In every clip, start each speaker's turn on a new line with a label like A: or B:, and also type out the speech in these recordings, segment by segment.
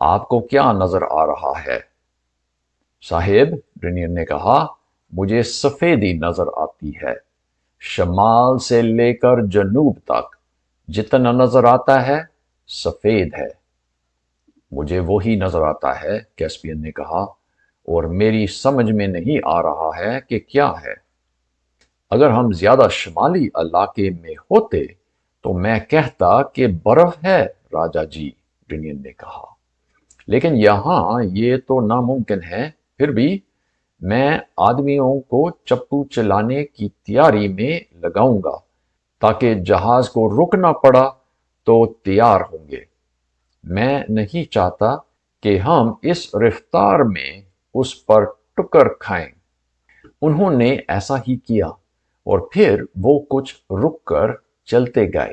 A: آپ کو کیا نظر آ رہا ہے؟ صاحب، ڈرینین نے کہا، مجھے سفیدی نظر آتی ہے۔ شمال سے لے کر جنوب تک جتنا نظر آتا ہے سفید ہے۔ مجھے وہی نظر آتا ہے، کیسپین نے کہا، اور میری سمجھ میں نہیں آ رہا ہے کہ کیا ہے۔ اگر ہم زیادہ شمالی علاقے میں ہوتے تو میں کہتا کہ برف ہے راجا جی، ڈرینین نے کہا، لیکن یہاں یہ تو ناممکن ہے۔ پھر بھی میں آدمیوں کو چپو چلانے کی تیاری میں لگاؤں گا تاکہ جہاز کو رکنا پڑا تو تیار ہوں گے۔ میں نہیں چاہتا کہ ہم اس رفتار میں اس پر ٹکر کھائیں۔ انہوں نے ایسا ہی کیا، اور پھر وہ کچھ رک کر چلتے گئے۔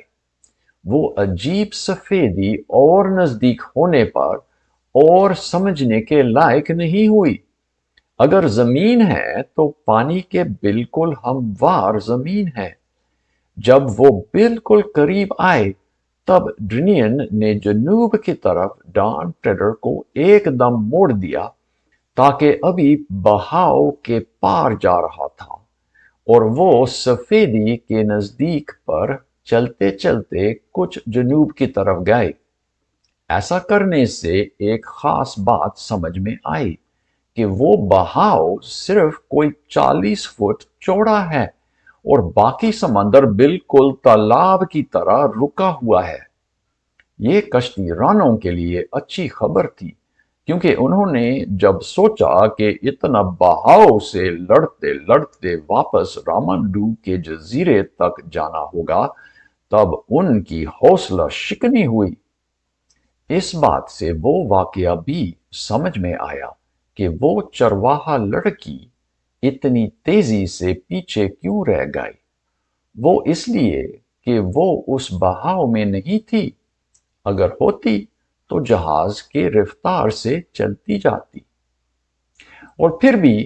A: وہ عجیب سفیدی اور نزدیک ہونے پر اور سمجھنے کے لائق نہیں ہوئی۔ اگر زمین ہے تو پانی کے بالکل ہموار زمین ہے۔ جب وہ بالکل قریب آئے تب ڈرینین نے جنوب کی طرف ڈان ٹریڈر کو ایک دم موڑ دیا تاکہ ابھی بہاؤ کے پار جا رہا تھا، اور وہ سفیدی کے نزدیک پر چلتے چلتے کچھ جنوب کی طرف گئے۔ ایسا کرنے سے ایک خاص بات سمجھ میں آئی کہ وہ بہاؤ صرف کوئی 40 فٹ چوڑا ہے اور باقی سمندر بالکل تالاب کی طرح رکا ہوا ہے۔ یہ کشتی رانوں کے لیے اچھی خبر تھی، کیونکہ انہوں نے جب سوچا کہ اتنا بہاؤ سے لڑتے لڑتے واپس رامانڈو کے جزیرے تک جانا ہوگا تب ان کی حوصلہ شکنی ہوئی۔ اس بات سے وہ واقعہ بھی سمجھ میں آیا کہ وہ چرواہا لڑکی اتنی تیزی سے پیچھے کیوں رہ گئی۔ وہ اس لیے کہ وہ اس بہاؤ میں نہیں تھی۔ اگر ہوتی تو جہاز کے رفتار سے چلتی جاتی۔ اور پھر بھی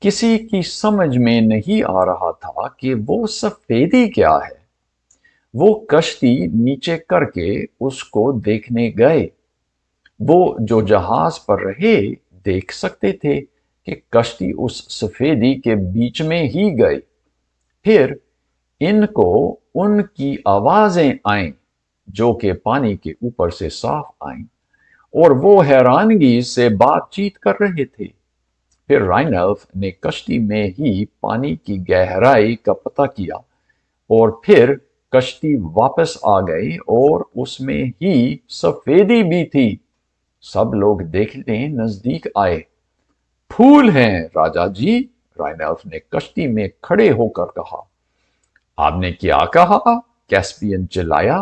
A: کسی کی سمجھ میں نہیں آ رہا تھا کہ وہ سفیدی کیا ہے۔ وہ کشتی نیچے کر کے اس کو دیکھنے گئے۔ وہ جو جہاز پر رہے دیکھ سکتے تھے کہ کشتی اس سفیدی کے بیچ میں ہی گئی۔ پھر ان کو ان کی آوازیں آئیں جو کہ پانی کے اوپر سے صاف آئیں، اور وہ حیرانگی سے بات چیت کر رہے تھے۔ پھر رائنلف نے کشتی میں ہی پانی کی گہرائی کا پتہ کیا، اور پھر کشتی واپس آ گئی اور اس میں ہی سفیدی بھی تھی۔ سب لوگ دیکھنے نزدیک آئے۔ پھول ہیں راجا جی، رائنلف نے کشتی میں کھڑے ہو کر کہا۔ آپ نے کیا کہا؟ کیسپین چلایا۔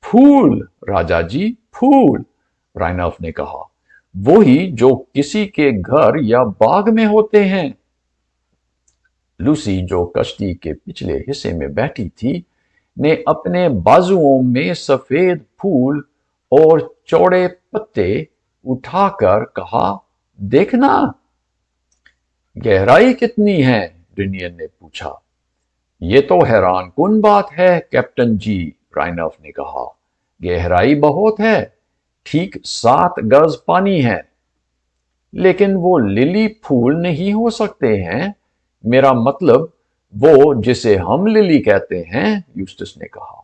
A: پھول راجا جی، پھول، رائنلف نے کہا، وہی جو کسی کے گھر یا باغ میں ہوتے ہیں۔ لوسی جو کشتی کے پچھلے حصے میں بیٹھی تھی نے اپنے بازوؤں میں سفید پھول اور چوڑے پتے اٹھا کر کہا، دیکھنا۔ گہرائی کتنی ہے؟ ڈرینین نے پوچھا۔ یہ تو حیران کن بات ہے کیپٹن جی، رائنلف نے کہا، گہرائی بہت ہے، ٹھیک 7 گز پانی ہے۔ لیکن وہ للی پھول نہیں ہو سکتے ہیں، میرا مطلب وہ جسے ہم للی کہتے ہیں، یوسٹس نے کہا۔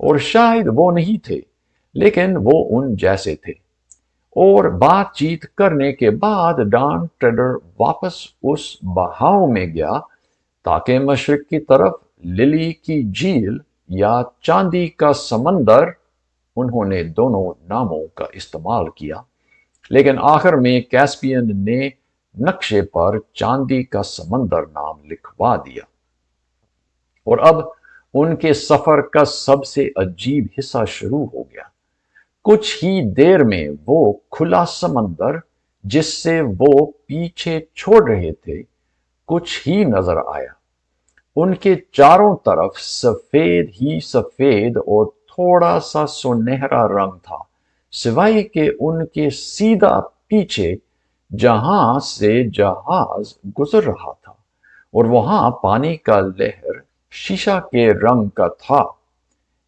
A: اور شاید وہ نہیں تھے، لیکن وہ ان جیسے تھے۔ اور بات چیت کرنے کے بعد ڈان ٹریڈر واپس اس بہاؤ میں گیا تاکہ مشرق کی طرف للی کی جھیل یا چاندی کا سمندر، انہوں نے دونوں ناموں کا استعمال کیا، لیکن آخر میں کیسپین نے نقشے پر چاندی کا سمندر نام لکھوا دیا۔ اور اب ان کے سفر کا سب سے عجیب حصہ شروع ہو گیا۔ کچھ ہی دیر میں وہ کھلا سمندر جس سے وہ پیچھے چھوڑ رہے تھے کچھ ہی نظر آیا۔ ان کے چاروں طرف سفید ہی سفید اور تھوڑا سا سنہرا رنگ تھا، سوائے کہ ان کے سیدھا پیچھے جہاں سے جہاز گزر رہا تھا، اور وہاں پانی کا لہر شیشہ کے رنگ کا تھا۔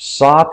A: 7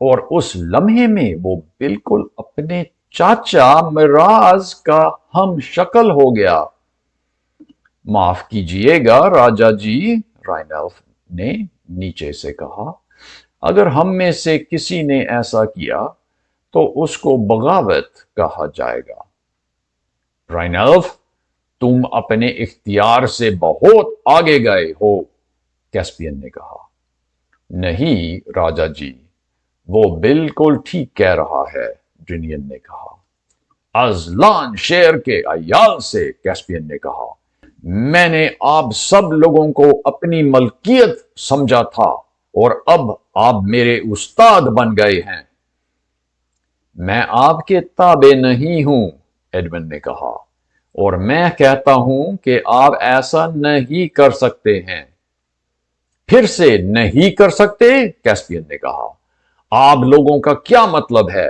A: اور اس لمحے میں وہ بالکل اپنے چاچا مراز کا ہم شکل ہو گیا۔ معاف کیجئے گا راجا جی، رائنلف نے نیچے سے کہا، اگر ہم میں سے کسی نے ایسا کیا تو اس کو بغاوت کہا جائے گا۔ رائنلف، تم اپنے اختیار سے بہت آگے گئے ہو، کیسپین نے کہا۔ نہیں راجا جی، وہ بالکل ٹھیک کہہ رہا ہے، ڈرینین نے کہا۔ ازلان شیر کے عیال سے، کیسپین نے کہا، میں نے آپ سب لوگوں کو اپنی ملکیت سمجھا تھا اور اب آپ میرے استاد بن گئے ہیں۔ میں آپ کے تابع نہیں ہوں، ایڈمنڈ نے کہا، اور میں کہتا ہوں کہ آپ ایسا نہیں کر سکتے ہیں۔ پھر سے نہیں کر سکتے، کیسپین نے کہا، آپ لوگوں کا کیا مطلب ہے؟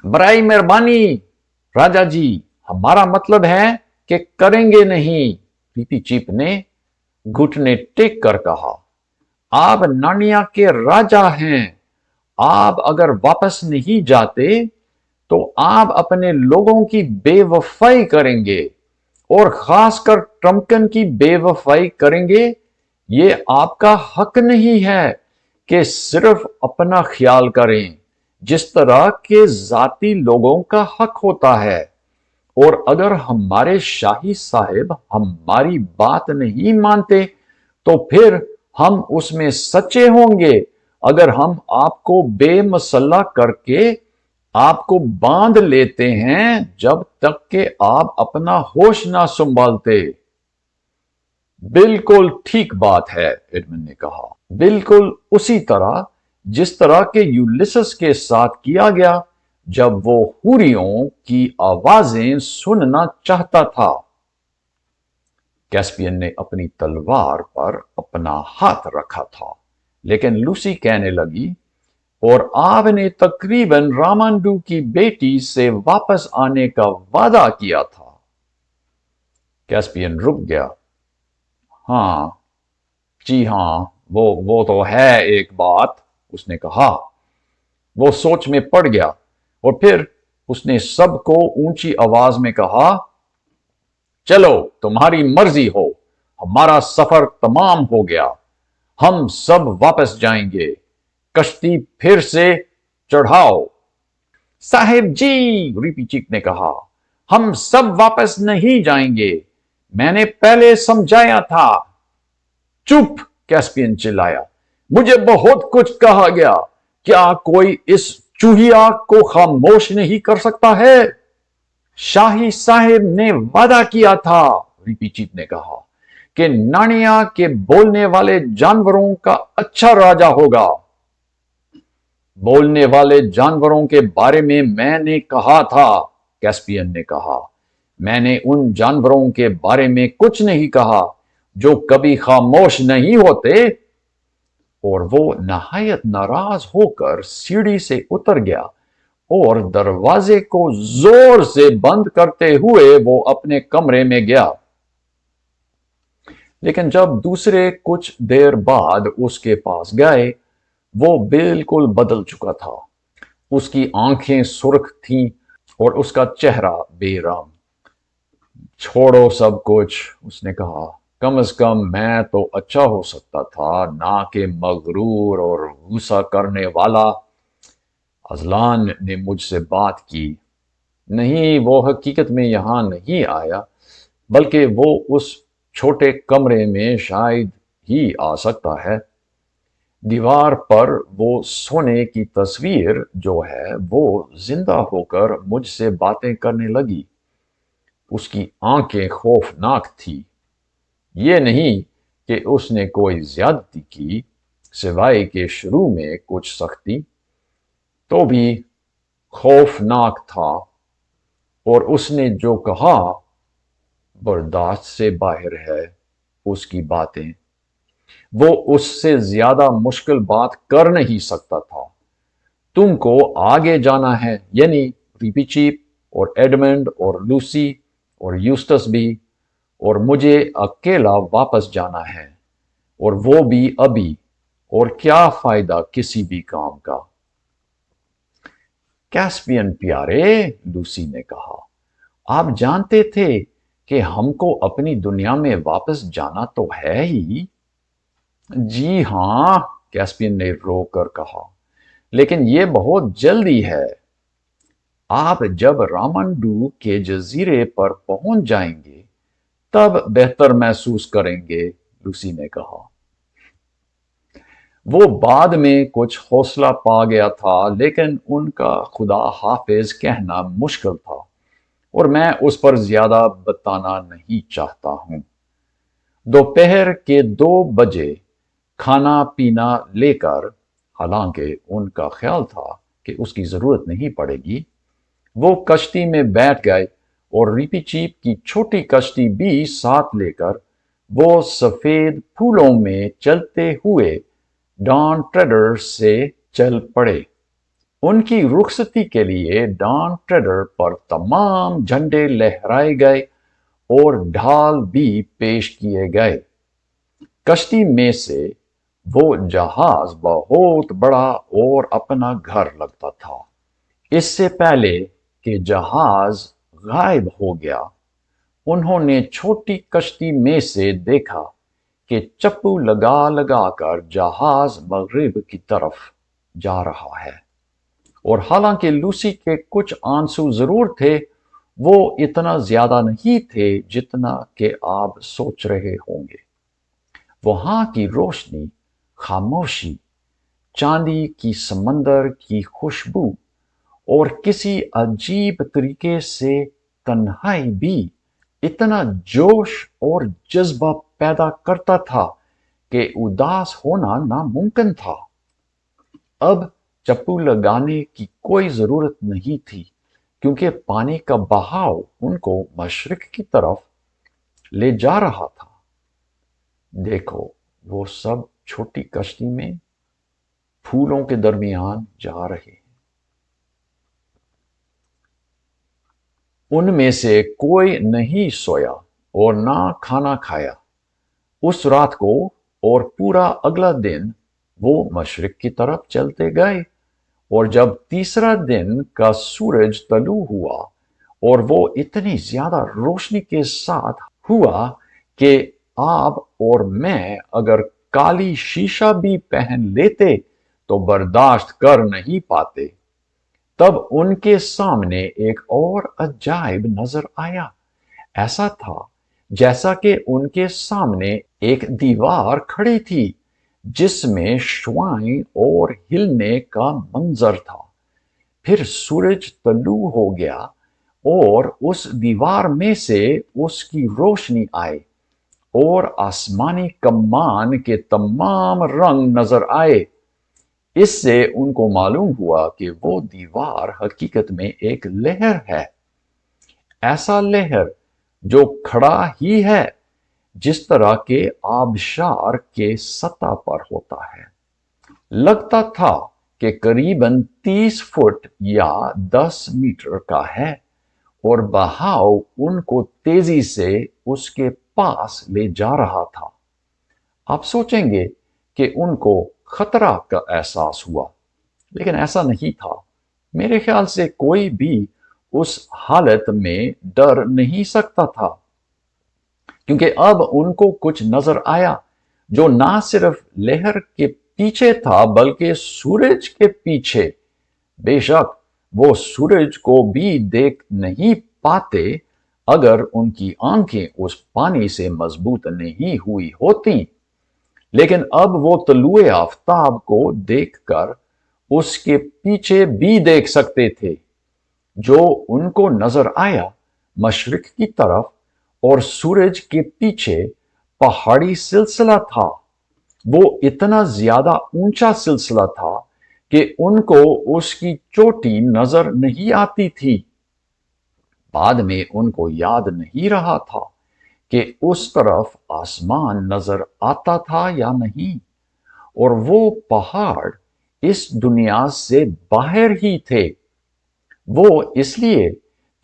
A: برائے مہربانی راجا جی، ہمارا مطلب ہے کہ کریں گے نہیں، ریپی چیپ نے گھٹنے ٹیک کر کہا۔ آپ نارنیا کے راجا ہیں، آپ اگر واپس نہیں جاتے تو آپ اپنے لوگوں کی بے وفائی کریں گے، اور خاص کر ٹرمکن کی بے وفائی کریں گے۔ یہ آپ کا حق نہیں ہے کہ صرف اپنا خیال کریں، جس طرح کے ذاتی لوگوں کا حق ہوتا ہے۔ اور اگر ہمارے شاہی صاحب ہماری بات نہیں مانتے تو پھر ہم اس میں سچے ہوں گے اگر ہم آپ کو بے مسلح کر کے آپ کو باندھ لیتے ہیں جب تک کہ آپ اپنا ہوش نہ سنبھالتے۔ بالکل ٹھیک بات ہے، ایڈمنڈ نے کہا، بالکل اسی طرح جس طرح کہ یولیسس کے ساتھ کیا گیا جب وہ حوریوں کی آوازیں سننا چاہتا تھا۔ کیسپین نے اپنی تلوار پر اپنا ہاتھ رکھا تھا، لیکن لوسی کہنے لگی، اور آپ نے تقریباً رامانڈو کی بیٹی سے واپس آنے کا وعدہ کیا تھا۔ کیسپین رک گیا۔ ہاں جی ہاں، وہ تو ہے ایک بات، اس نے کہا۔ وہ سوچ میں پڑ گیا اور پھر اس نے سب کو اونچی آواز میں کہا، چلو تمہاری مرضی ہو، ہمارا سفر تمام ہو گیا، ہم سب واپس جائیں گے، کشتی پھر سے چڑھاؤ۔ صاحب جی، ریپی چیک نے کہا، ہم سب واپس نہیں جائیں گے، میں نے پہلے سمجھایا تھا۔ چپ، کیسپین چلایا، مجھے بہت کچھ کہا گیا، کیا کوئی اس چوہیا کو خاموش نہیں کر سکتا ہے؟ شاہی صاحب نے وعدہ کیا تھا، ریپی چیپ نے کہا، کہ نارنیا کے بولنے والے جانوروں کا اچھا راجا ہوگا۔ بولنے والے جانوروں کے بارے میں نے کہا تھا، کیسپین نے کہا، میں نے ان جانوروں کے بارے میں کچھ نہیں کہا جو کبھی خاموش نہیں ہوتے۔ اور وہ نہایت ناراض ہو کر سیڑھی سے اتر گیا اور دروازے کو زور سے بند کرتے ہوئے وہ اپنے کمرے میں گیا۔ لیکن جب دوسرے کچھ دیر بعد اس کے پاس گئے، وہ بالکل بدل چکا تھا۔ اس کی آنکھیں سرخ تھیں اور اس کا چہرہ بے رنگ۔ چھوڑو سب کچھ، اس نے کہا، کم از کم میں تو اچھا ہو سکتا تھا، نہ کہ مغرور اور غصہ کرنے والا۔ ازلان نے مجھ سے بات کی۔ نہیں، وہ حقیقت میں یہاں نہیں آیا، بلکہ وہ اس چھوٹے کمرے میں شاید ہی آ سکتا ہے۔ دیوار پر وہ سونے کی تصویر جو ہے وہ زندہ ہو کر مجھ سے باتیں کرنے لگی۔ اس کی آنکھیں خوفناک تھی۔ یہ نہیں کہ اس نے کوئی زیادتی کی، سوائے کہ شروع میں کچھ سختی، تو بھی خوفناک تھا، اور اس نے جو کہا برداشت سے باہر ہے۔ اس کی باتیں، وہ اس سے زیادہ مشکل بات کر نہیں سکتا تھا۔ تم کو آگے جانا ہے، یعنی ریپی چیپ اور ایڈمنڈ اور لوسی اور یوسٹس بھی، اور مجھے اکیلا واپس جانا ہے، اور وہ بھی ابھی، اور کیا فائدہ کسی بھی کام کا؟ کیسپین پیارے، لوسی نے کہا، آپ جانتے تھے کہ ہم کو اپنی دنیا میں واپس جانا تو ہے ہی؟ جی ہاں، کیسپین نے رو کر کہا، لیکن یہ بہت جلدی ہے۔ آپ جب رامنڈو کے جزیرے پر پہنچ جائیں گے تب بہتر محسوس کریں گے، لوسی نے کہا۔ وہ بعد میں کچھ حوصلہ پا گیا تھا، لیکن ان کا خدا حافظ کہنا مشکل تھا، اور میں اس پر زیادہ بتانا نہیں چاہتا ہوں۔ دوپہر کے 2 بجے کھانا پینا لے کر، حالانکہ ان کا خیال تھا کہ اس کی ضرورت نہیں پڑے گی، وہ کشتی میں بیٹھ گئے اور ریپی چیپ کی چھوٹی کشتی بھی ساتھ لے کر وہ سفید پھولوں میں چلتے ہوئے ڈان ٹریڈر سے چل پڑے۔ ان کی رخصتی کے لیے ڈان ٹریڈر پر تمام جھنڈے لہرائے گئے اور ڈھال بھی پیش کیے گئے۔ کشتی میں سے وہ جہاز بہت بڑا اور اپنا گھر لگتا تھا۔ اس سے پہلے کہ جہاز غائب ہو گیا، انہوں نے چھوٹی کشتی میں سے دیکھا کہ چپو لگا لگا کر جہاز مغرب کی طرف جا رہا ہے، اور حالانکہ لوسی کے کچھ آنسو ضرور تھے، وہ اتنا زیادہ نہیں تھے جتنا کہ آپ سوچ رہے ہوں گے۔ وہاں کی روشنی، خاموشی، چاندی کی سمندر کی خوشبو اور کسی عجیب طریقے سے تنہائی بھی اتنا جوش اور جذبہ پیدا کرتا تھا کہ اداس ہونا ناممکن تھا۔ اب چپو لگانے کی کوئی ضرورت نہیں تھی، کیونکہ پانی کا بہاؤ ان کو مشرق کی طرف لے جا رہا تھا۔ دیکھو، وہ سب چھوٹی کشتی میں پھولوں کے درمیان جا رہے ہیں۔ ان میں سے کوئی نہیں سویا اور نہ کھانا کھایا اس رات کو، اور پورا اگلا دن وہ مشرق کی طرف چلتے گئے، اور جب تیسرا دن کا سورج طلوع ہوا اور وہ اتنی زیادہ روشنی کے ساتھ ہوا کہ آپ اور میں اگر کالی شیشہ بھی پہن لیتے تو برداشت کر نہیں پاتے، تب ان کے سامنے ایک اور عجائب نظر آیا۔ ایسا تھا جیسا کہ ان کے سامنے ایک دیوار کھڑی تھی جس میں شعاعیں اور ہلنے کا منظر تھا۔ پھر سورج طلوع ہو گیا اور اس دیوار میں سے اس کی روشنی آئی، اور آسمانی کمان کے تمام رنگ نظر آئے۔ اس سے ان کو معلوم ہوا کہ وہ دیوار حقیقت میں ایک لہر ہے، ایسا لہر جو کھڑا ہی ہے جس طرح کے آبشار کے سطح پر ہوتا ہے۔ لگتا تھا کہ قریباً 30 فٹ یا 10 میٹر کا ہے، اور بہاؤ ان کو تیزی سے اس کے پاس لے جا رہا تھا۔ آپ سوچیں گے کہ ان کو خطرہ کا احساس ہوا، لیکن ایسا نہیں تھا۔ میرے خیال سے کوئی بھی اس حالت میں ڈر نہیں سکتا تھا، کیونکہ اب ان کو کچھ نظر آیا جو نہ صرف لہر کے پیچھے تھا بلکہ سورج کے پیچھے۔ بے شک وہ سورج کو بھی دیکھ نہیں پاتے اگر ان کی آنکھیں اس پانی سے مضبوط نہیں ہوئی ہوتی، لیکن اب وہ طلوع آفتاب کو دیکھ کر اس کے پیچھے بھی دیکھ سکتے تھے۔ جو ان کو نظر آیا مشرق کی طرف اور سورج کے پیچھے پہاڑی سلسلہ تھا۔ وہ اتنا زیادہ اونچا سلسلہ تھا کہ ان کو اس کی چوٹی نظر نہیں آتی تھی۔ بعد میں ان کو یاد نہیں رہا تھا کہ اس طرف آسمان نظر آتا تھا یا نہیں، اور وہ پہاڑ اس دنیا سے باہر ہی تھے۔ وہ اس لیے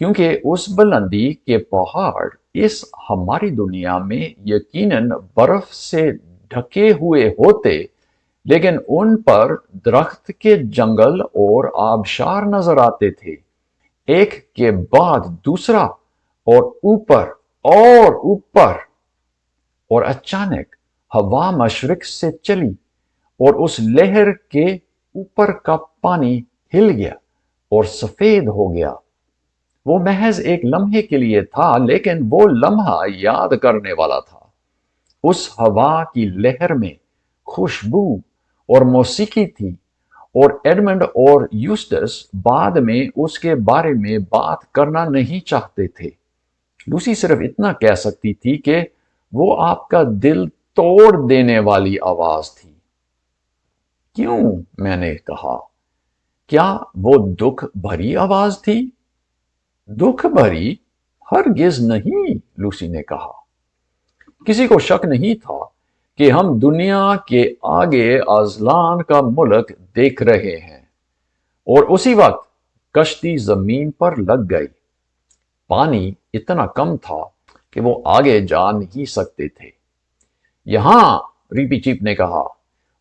A: کیونکہ اس بلندی کے پہاڑ اس ہماری دنیا میں یقیناً برف سے ڈھکے ہوئے ہوتے، لیکن ان پر درخت کے جنگل اور آبشار نظر آتے تھے، ایک کے بعد دوسرا، اور اوپر اور اوپر۔ اور اچانک ہوا مشرق سے چلی اور اس لہر کے اوپر کا پانی ہل گیا اور سفید ہو گیا۔ وہ محض ایک لمحے کے لیے تھا، لیکن وہ لمحہ یاد کرنے والا تھا۔ اس ہوا کی لہر میں خوشبو اور موسیقی تھی، اور ایڈمنڈ اور یوسٹس بعد میں اس کے بارے میں بات کرنا نہیں چاہتے تھے۔ لوسی صرف اتنا کہہ سکتی تھی کہ وہ آپ کا دل توڑ دینے والی آواز تھی۔ کیوں؟ میں نے کہا۔ کیا وہ دکھ بھری آواز تھی؟ دکھ بھری؟ ہرگز نہیں، لوسی نے کہا۔ کسی کو شک نہیں تھا کہ ہم دنیا کے آگے ازلان کا ملک دیکھ رہے ہیں، اور اسی وقت کشتی زمین پر لگ گئی۔ پانی اتنا کم تھا کہ وہ آگے جا نہیں سکتے تھے۔ یہاں، ریپی چیپ نے کہا،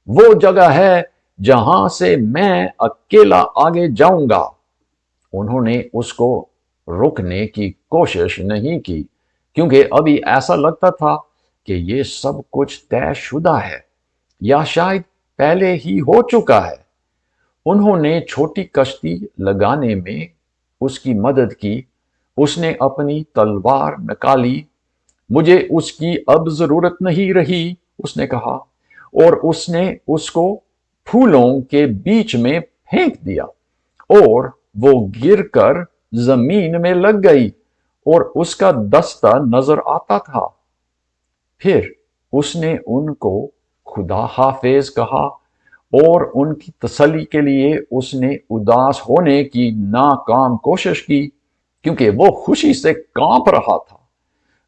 A: وہ جگہ ہے جہاں سے میں اکیلا آگے جاؤں گا۔ انہوں نے اس کو روکنے کی کوشش نہیں کی، کیونکہ ابھی ایسا لگتا تھا کہ یہ سب کچھ طے شدہ ہے، یا شاید پہلے ہی ہو چکا ہے۔ انہوں نے چھوٹی کشتی لگانے میں اس کی مدد کی۔ اس نے اپنی تلوار نکالی۔ مجھے اس کی اب ضرورت نہیں رہی، اس نے کہا، اور اس نے اس کو پھولوں کے بیچ میں پھینک دیا، اور وہ گر کر زمین میں لگ گئی، اور اس کا دستہ نظر آتا تھا۔ پھر اس نے ان کو خدا حافظ کہا، اور ان کی تسلی کے لیے اس نے اداس ہونے کی ناکام کوشش کی، کیونکہ وہ خوشی سے کانپ رہا تھا۔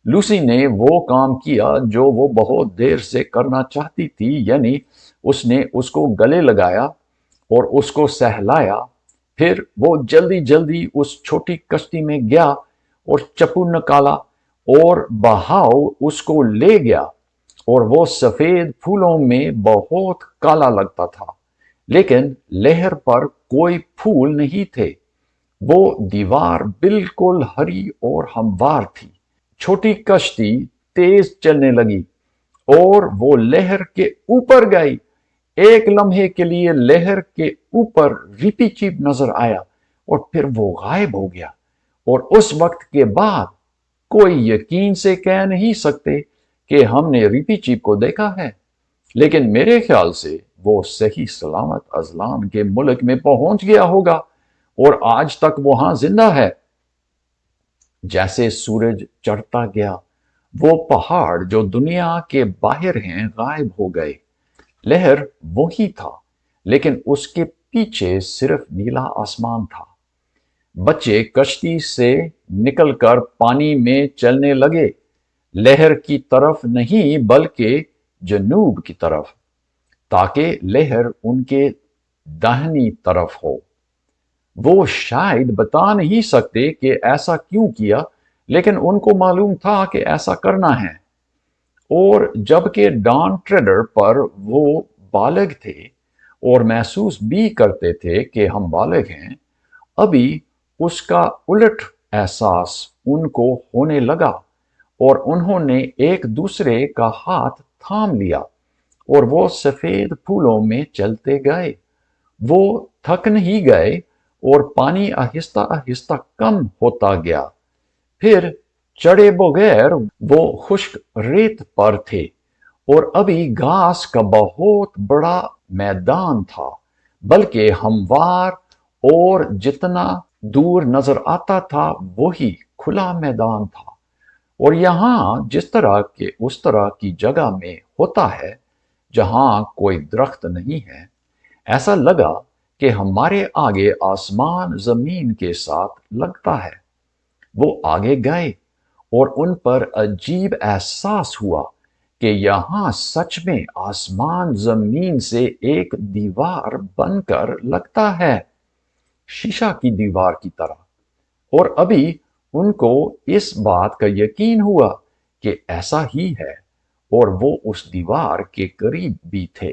A: لوسی نے وہ کام کیا جو وہ بہت دیر سے کرنا چاہتی تھی، یعنی اس نے اس کو گلے لگایا اور اس کو سہلایا۔ پھر وہ جلدی جلدی اس چھوٹی کشتی میں گیا اور چپو نکالا، اور بہاؤ اس کو لے گیا، اور وہ سفید پھولوں میں بہت کالا لگتا تھا، لیکن لہر پر کوئی پھول نہیں تھے۔ وہ دیوار بالکل ہری اور ہموار تھی۔ چھوٹی کشتی تیز چلنے لگی، اور وہ لہر کے اوپر گئی۔ ایک لمحے کے لیے لہر کے اوپر ریپی چیپ نظر آیا، اور پھر وہ غائب ہو گیا، اور اس وقت کے بعد کوئی یقین سے کہہ نہیں سکتے کہ ہم نے ریپی چیپ کو دیکھا ہے، لیکن میرے خیال سے وہ صحیح سلامت ازلان کے ملک میں پہنچ گیا ہوگا، اور آج تک وہاں زندہ ہے۔ جیسے سورج چڑھتا گیا، وہ پہاڑ جو دنیا کے باہر ہیں غائب ہو گئے۔ لہر وہی تھا، لیکن اس کے پیچھے صرف نیلا آسمان تھا۔ بچے کشتی سے نکل کر پانی میں چلنے لگے، لہر کی طرف نہیں بلکہ جنوب کی طرف، تاکہ لہر ان کے داہنی طرف ہو۔ وہ شاید بتا نہیں سکتے کہ ایسا کیوں کیا، لیکن ان کو معلوم تھا کہ ایسا کرنا ہے۔ اور جبکہ ڈان ٹریڈر پر وہ بالغ تھے اور محسوس بھی کرتے تھے کہ ہم بالغ ہیں، ابھی اس کا الٹ احساس ان کو ہونے لگا، اور انہوں نے ایک دوسرے کا ہاتھ تھام لیا، اور وہ سفید پھولوں میں چلتے گئے۔ وہ تھک نہیں گئے، اور پانی آہستہ آہستہ کم ہوتا گیا۔ پھر چڑھے بغیر وہ خشک ریت پر تھے، اور ابھی گھاس کا بہت بڑا میدان تھا، بلکہ ہموار، اور جتنا دور نظر آتا تھا وہی کھلا میدان تھا۔ اور یہاں جس طرح کے اس طرح کی جگہ میں ہوتا ہے جہاں کوئی درخت نہیں ہے، ایسا لگا کہ ہمارے آگے آسمان زمین کے ساتھ لگتا ہے۔ وہ آگے گئے، اور ان پر عجیب احساس ہوا کہ یہاں سچ میں آسمان زمین سے ایک دیوار بن کر لگتا ہے، شیشہ کی دیوار کی طرح۔ اور ابھی ان کو اس بات کا یقین ہوا کہ ایسا ہی ہے، اور وہ اس دیوار کے قریب بھی تھے۔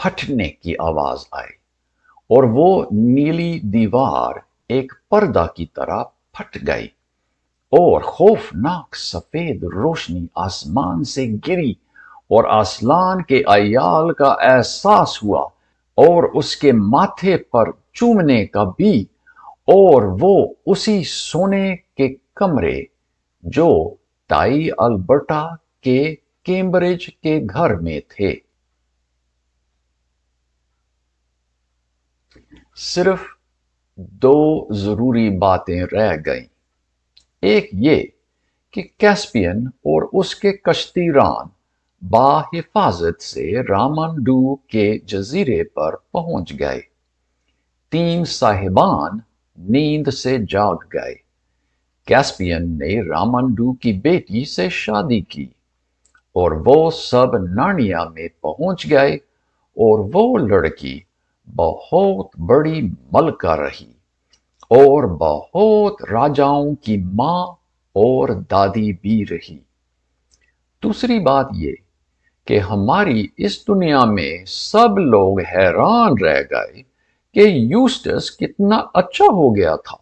A: پھٹنے کی آواز آئی اور وہ نیلی دیوار ایک پردہ کی طرح پھٹ گئی اور خوفناک سفید روشنی آسمان سے گری اور آسمان کے عیال کا احساس ہوا اور اس کے ماتھے پر چومنے کا بھی، اور وہ اسی سونے کے کمرے جو ٹائی البرٹا کے کیمبرج کے گھر میں تھے۔ صرف دو ضروری باتیں رہ گئیں۔ ایک یہ کہ کیسپین اور اس کے کشتی ران بحفاظت سے رامانڈو کے جزیرے پر پہنچ گئے۔ تین صاحبان نیند سے جاگ گئے۔ کیسپین نے رامانڈو کی بیٹی سے شادی کی اور وہ سب نارنیا میں پہنچ گئے، اور وہ لڑکی بہت بڑی ملکہ رہی اور بہت راجاؤں کی ماں اور دادی بھی رہی۔ دوسری بات یہ کہ ہماری اس دنیا میں سب لوگ حیران رہ گئے کہ یوسٹس کتنا اچھا ہو گیا تھا،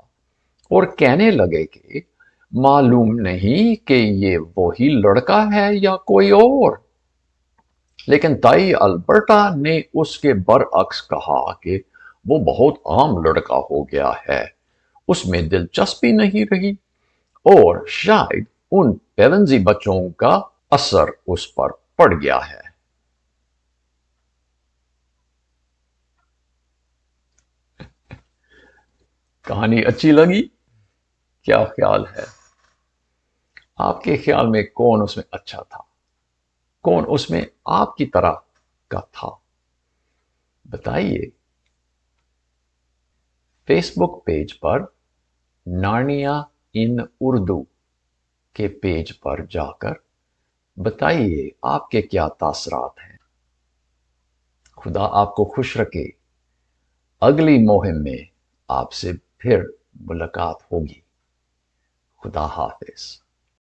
A: اور کہنے لگے کہ معلوم نہیں کہ یہ وہی لڑکا ہے یا کوئی اور۔ لیکن تائی البرٹا نے اس کے برعکس کہا کہ وہ بہت عام لڑکا ہو گیا ہے، اس میں دلچسپی نہیں رہی، اور شاید ان پیونزی بچوں کا اثر اس پر پڑ گیا ہے۔ کہانی اچھی لگی؟ کیا خیال ہے؟ آپ کے خیال میں کون اس میں اچھا تھا؟ کون اس میں آپ کی طرح کا تھا؟ بتائیے۔ فیس بک پیج پر نارنیا ان اردو کے پیج پر جا کر بتائیے آپ کے کیا تاثرات ہیں۔ خدا آپ کو خوش رکھے۔ اگلی مہم میں آپ سے پھر ملاقات ہوگی۔ خدا حافظ۔